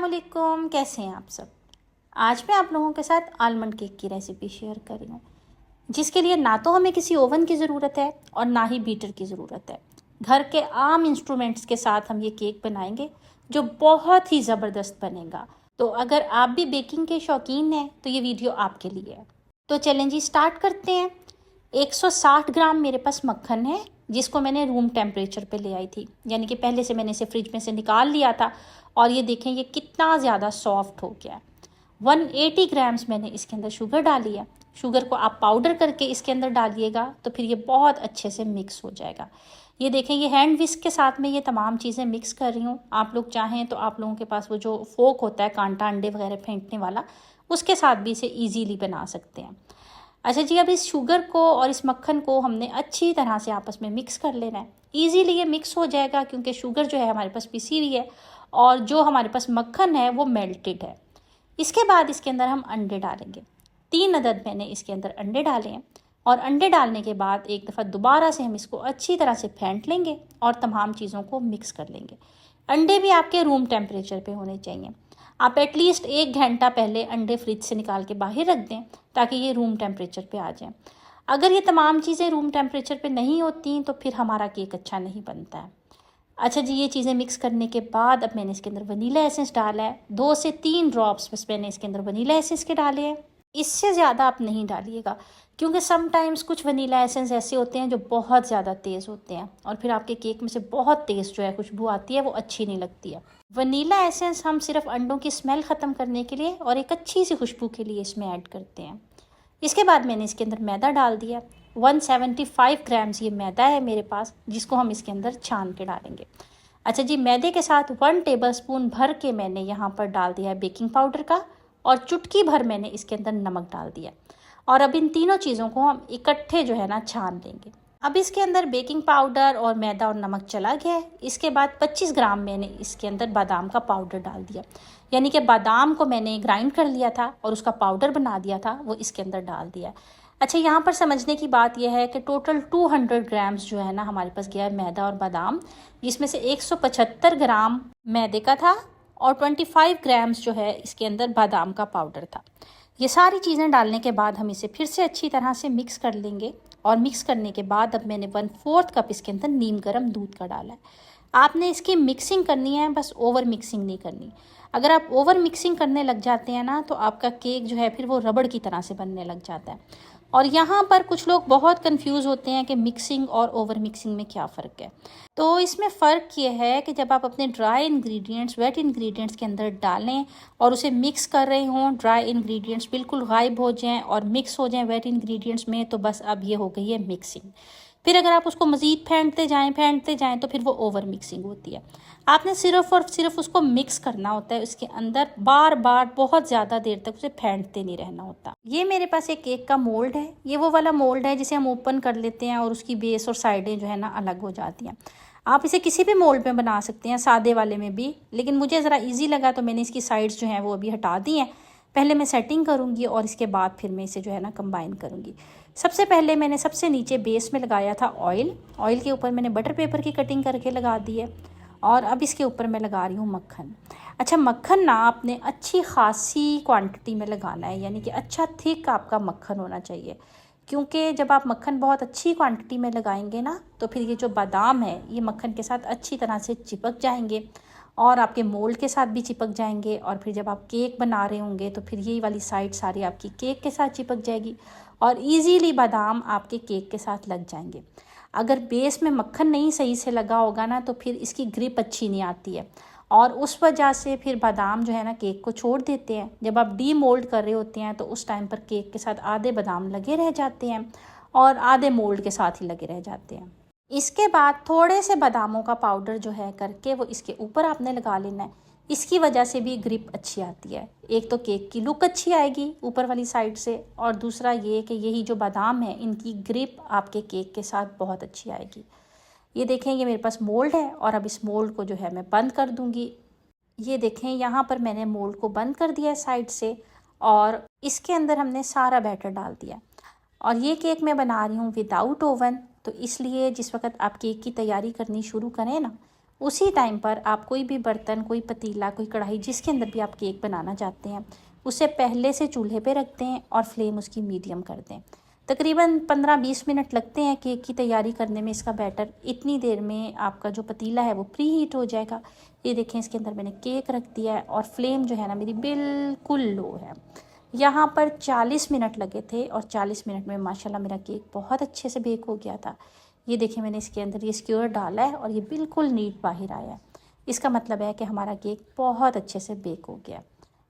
अस्सलामुअलैकुम, कैसे हैं आप सब। आज मैं आप लोगों के साथ आलमंड केक की रेसिपी शेयर कर रही हूँ, जिसके लिए ना तो हमें किसी ओवन की ज़रूरत है और ना ही बीटर की ज़रूरत है। घर के आम इंस्ट्रूमेंट्स के साथ हम ये केक बनाएंगे जो बहुत ही ज़बरदस्त बनेगा। तो अगर आप भी बेकिंग के शौकीन हैं तो ये वीडियो आपके लिए है। तो चलें जी, स्टार्ट करते हैं। 160 ग्राम मेरे पास मक्खन है, जिसको मैंने रूम टेम्परेचर पे ले आई थी, यानी कि पहले से मैंने इसे फ्रिज में से निकाल लिया था। और ये देखें ये कितना ज़्यादा सॉफ्ट हो गया है। 180 ग्राम्स मैंने इसके अंदर शुगर डाली है। शुगर को आप पाउडर करके इसके अंदर डालिएगा तो फिर ये बहुत अच्छे से मिक्स हो जाएगा। ये देखें, ये हैंड विस्क के साथ में ये तमाम चीज़ें मिक्स कर रही हूँ। आप लोग चाहें तो आप लोगों के पास वो जो फोक होता है कांटा अंडे वगैरह फेंटने वाला, उसके साथ भी इसे ईजीली बना सकते हैं। अच्छा जी, अब इस शुगर को और इस मक्खन को हमने अच्छी तरह से आपस में मिक्स कर लेना है। ईजीली ये मिक्स हो जाएगा क्योंकि शुगर जो है हमारे पास पिसी हुई है और जो हमारे पास मक्खन है वो मेल्टेड है। इसके बाद इसके अंदर हम अंडे डालेंगे। 3 अदद मैंने इसके अंदर अंडे डाले हैं। और अंडे डालने के बाद एक दफ़ा दोबारा से हम इसको अच्छी तरह से फेंट लेंगे और तमाम चीज़ों को मिक्स कर लेंगे। अंडे भी आपके रूम टेम्परेचर पे होने चाहिए। आप एटलीस्ट 1 घंटा पहले अंडे फ्रिज से निकाल के बाहर रख दें ताकि ये रूम टेम्परेचर पे आ जाएं। अगर ये तमाम चीज़ें रूम टेम्परेचर पे नहीं होती तो फिर हमारा केक अच्छा नहीं बनता है। अच्छा जी, ये चीज़ें मिक्स करने के बाद अब मैंने इसके अंदर वनीला एसेंस डाला है। 2 से 3 ड्रॉप्स बस मैंने इसके अंदर वनीला एसेंस के डाले हैं। इससे ज़्यादा आप नहीं डालिएगा क्योंकि समटाइम्स कुछ वनीला एसेंस ऐसे होते हैं जो बहुत ज़्यादा तेज़ होते हैं और फिर आपके केक में से बहुत तेज़ जो है खुशबू आती है, वो अच्छी नहीं लगती है। वनीला एसेंस हम सिर्फ अंडों की स्मेल ख़त्म करने के लिए और एक अच्छी सी खुशबू के लिए इसमें ऐड करते हैं। इसके बाद मैंने इसके अंदर मैदा डाल दिया। 175 ग्राम्स ये मैदा है मेरे पास, जिसको हम इसके अंदर छान के डालेंगे। अच्छा जी, मैदे के साथ 1 टेबलस्पून भर के मैंने यहाँ पर डाल दिया है बेकिंग पाउडर का और चुटकी भर मैंने इसके अंदर नमक डाल दिया। और अब इन तीनों चीज़ों को हम इकट्ठे जो है ना छान लेंगे। अब इसके अंदर बेकिंग पाउडर और मैदा और नमक चला गया है। इसके बाद 25 ग्राम मैंने इसके अंदर बादाम का पाउडर डाल दिया, यानी कि बादाम को मैंने ग्राइंड कर लिया था और उसका पाउडर बना दिया था, वो इसके अंदर डाल दिया। अच्छा, यहाँ पर समझने की बात यह है कि टोटल 200 ग्राम्स जो है ना हमारे पास गया है मैदा और बादाम, जिसमें से 175 ग्राम मैदे का था और 25 ग्राम्स जो है इसके अंदर बादाम का पाउडर था। ये सारी चीज़ें डालने के बाद हम इसे फिर से अच्छी तरह से मिक्स कर लेंगे। और मिक्स करने के बाद अब मैंने 1/4 कप इसके अंदर नीम गर्म दूध का डाला है। आपने इसकी मिक्सिंग करनी है, बस ओवर मिक्सिंग नहीं करनी। अगर आप ओवर मिक्सिंग करने लग जाते हैं ना तो आपका केक जो है फिर वो रबड़ की तरह से बनने लग जाता है। और यहाँ पर कुछ लोग बहुत कंफ्यूज होते हैं कि मिक्सिंग और ओवर मिक्सिंग में क्या फ़र्क है। तो इसमें फ़र्क ये है कि जब आप अपने ड्राई इंग्रेडिएंट्स वेट इंग्रेडिएंट्स के अंदर डालें और उसे मिक्स कर रहे हों, ड्राई इंग्रेडिएंट्स बिल्कुल गायब हो जाएं और मिक्स हो जाएं वेट इंग्रेडिएंट्स में, तो बस अब ये हो गई है मिक्सिंग। फिर अगर आप उसको मज़ीद फेंटते जाएं तो फिर वो ओवर मिक्सिंग होती है। आपने सिर्फ और सिर्फ उसको मिक्स करना होता है, उसके अंदर बार बार बहुत ज़्यादा देर तक उसे फेंटते नहीं रहना होता। ये मेरे पास एक केक का मोल्ड है। ये वो वाला मोल्ड है जिसे हम ओपन कर लेते हैं और उसकी बेस और साइडें जो है ना अलग हो जाती हैं। आप इसे किसी भी मोल्ड में बना सकते हैं, सादे वाले में भी, लेकिन मुझे ज़रा ईजी लगा तो मैंने इसकी साइड्स जो हैं वो अभी हटा दी हैं। पहले मैं सेटिंग करूँगी और इसके बाद फिर मैं इसे जो है ना कंबाइन करूँगी। सबसे पहले मैंने सबसे नीचे बेस में लगाया था ऑयल के ऊपर मैंने बटर पेपर की कटिंग करके लगा दी है और अब इसके ऊपर मैं लगा रही हूँ मक्खन। अच्छा, मक्खन ना आपने अच्छी खासी क्वांटिटी में लगाना है, यानी कि अच्छा थिक आपका मक्खन होना चाहिए, क्योंकि जब आप मक्खन बहुत अच्छी क्वांटिटी में लगाएंगे ना तो फिर ये जो बादाम है ये मक्खन के साथ अच्छी तरह से चिपक जाएंगे और आपके मोल्ड के साथ भी चिपक जाएंगे। और फिर जब आप केक बना रहे होंगे तो फिर ये वाली साइड सारी आपकी केक के साथ चिपक जाएगी और इजीली बादाम आपके केक के साथ लग जाएंगे। अगर बेस में मक्खन नहीं सही से लगा होगा ना तो फिर इसकी ग्रिप अच्छी नहीं आती है और उस वजह से फिर बादाम जो है ना केक को छोड़ देते हैं। जब आप डी मोल्ड कर रहे होते हैं तो उस टाइम पर केक के साथ आधे बादाम लगे रह जाते हैं और आधे मोल्ड के साथ ही लगे रह जाते हैं। इसके बाद थोड़े से बादामों का पाउडर जो है करके वो इसके ऊपर आपने लगा लेना है। इसकी वजह से भी ग्रिप अच्छी आती है। एक तो केक की लुक अच्छी आएगी ऊपर वाली साइड से और दूसरा ये कि यही जो बादाम है इनकी ग्रिप आपके केक के साथ बहुत अच्छी आएगी। ये देखें, ये मेरे पास मोल्ड है और अब इस मोल्ड को जो है मैं बंद कर दूंगी। ये देखें, यहाँ पर मैंने मोल्ड को बंद कर दिया है साइड से और इसके अंदर हमने सारा बैटर डाल दिया। और ये केक मैं बना रही हूँ विदाउट ओवन, तो इसलिए जिस वक्त आप केक की तैयारी करनी शुरू करें ना उसी टाइम पर आप कोई भी बर्तन, कोई पतीला, कोई कढ़ाई, जिसके अंदर भी आप केक बनाना चाहते हैं, उसे पहले से चूल्हे पे रख दें और फ्लेम उसकी मीडियम कर दें। तकरीबन 15-20 मिनट लगते हैं केक की तैयारी करने में। इसका बैटर इतनी देर में आपका जो पतीला है वो प्री हीट हो जाएगा। ये देखें, इसके अंदर मैंने केक रख दिया है और फ्लेम जो है ना मेरी बिल्कुल लो है। यहाँ पर 40 मिनट लगे थे और 40 मिनट में माशाल्लाह मेरा केक बहुत अच्छे से बेक हो गया था। ये देखिए, मैंने इसके अंदर ये स्क्योर डाला है और ये बिल्कुल नीट बाहर आया है। इसका मतलब है कि हमारा केक बहुत अच्छे से बेक हो गया।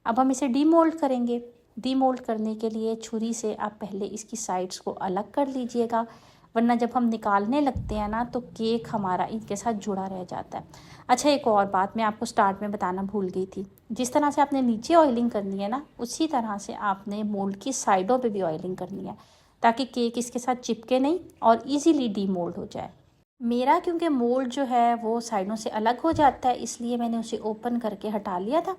अब हम इसे डीमोल्ड करेंगे। डीमोल्ड करने के लिए छुरी से आप पहले इसकी साइड्स को अलग कर लीजिएगा, वरना जब हम निकालने लगते हैं ना तो केक हमारा इनके साथ जुड़ा रह जाता है। अच्छा, एक और बात मैं आपको स्टार्ट में बताना भूल गई थी। जिस तरह से आपने नीचे ऑयलिंग करनी है ना, उसी तरह से आपने मोल्ड की साइडों पे भी ऑयलिंग करनी है, ताकि केक इसके साथ चिपके नहीं और इजीली डीमोल्ड हो जाए। मेरा क्योंकि मोल्ड जो है वो साइडों से अलग हो जाता है, इसलिए मैंने उसे ओपन करके हटा लिया था।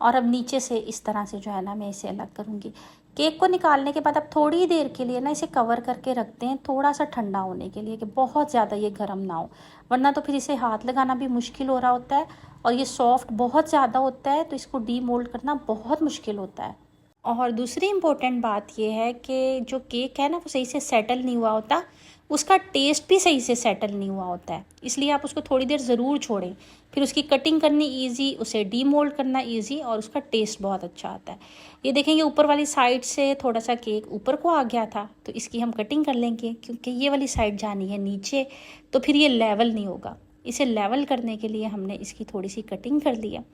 और अब नीचे से इस तरह से जो है ना मैं इसे अलग करूँगी। केक को निकालने के बाद अब थोड़ी देर के लिए ना इसे कवर करके रखते हैं, थोड़ा सा ठंडा होने के लिए, कि बहुत ज़्यादा ये गर्म ना हो, वरना तो फिर इसे हाथ लगाना भी मुश्किल हो रहा होता है और ये सॉफ्ट बहुत ज़्यादा होता है, तो इसको डीमोल्ड करना बहुत मुश्किल होता है। और दूसरी इम्पोर्टेंट बात ये है कि जो केक है ना वो सही से सेटल नहीं हुआ होता, उसका टेस्ट भी सही से सेटल नहीं हुआ होता है, इसलिए आप उसको थोड़ी देर ज़रूर छोड़ें। फिर उसकी कटिंग करनी इजी, उसे डीमोल्ड करना इजी और उसका टेस्ट बहुत अच्छा आता है। ये देखेंगे, ऊपर वाली साइड से थोड़ा सा केक ऊपर को आ गया था, तो इसकी हम कटिंग कर लेंगे, क्योंकि ये वाली साइड जानी है नीचे, तो फिर ये लेवल नहीं होगा। इसे लेवल करने के लिए हमने इसकी थोड़ी सी कटिंग कर ली है।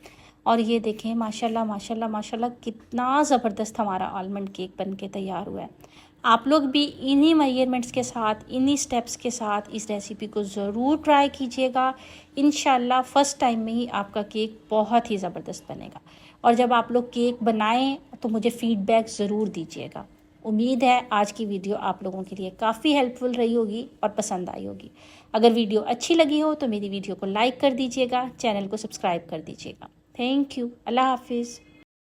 और ये देखें, माशाल्लाह माशाल्लाह माशाल्लाह कितना ज़बरदस्त हमारा आलमंड केक बन के तैयार हुआ है। आप लोग भी इन्हीं मेजरमेंट्स के साथ, इन्हीं स्टेप्स के साथ इस रेसिपी को ज़रूर ट्राई कीजिएगा। इंशाल्लाह फ़र्स्ट टाइम में ही आपका केक बहुत ही ज़बरदस्त बनेगा। और जब आप लोग केक बनाएं तो मुझे फ़ीडबैक ज़रूर दीजिएगा। उम्मीद है आज की वीडियो आप लोगों के लिए काफ़ी हेल्पफुल रही होगी और पसंद आई होगी। अगर वीडियो अच्छी लगी हो तो मेरी वीडियो को लाइक कर दीजिएगा, चैनल को सब्सक्राइब कर दीजिएगा। Thank you. अल्लाह हाफिज़।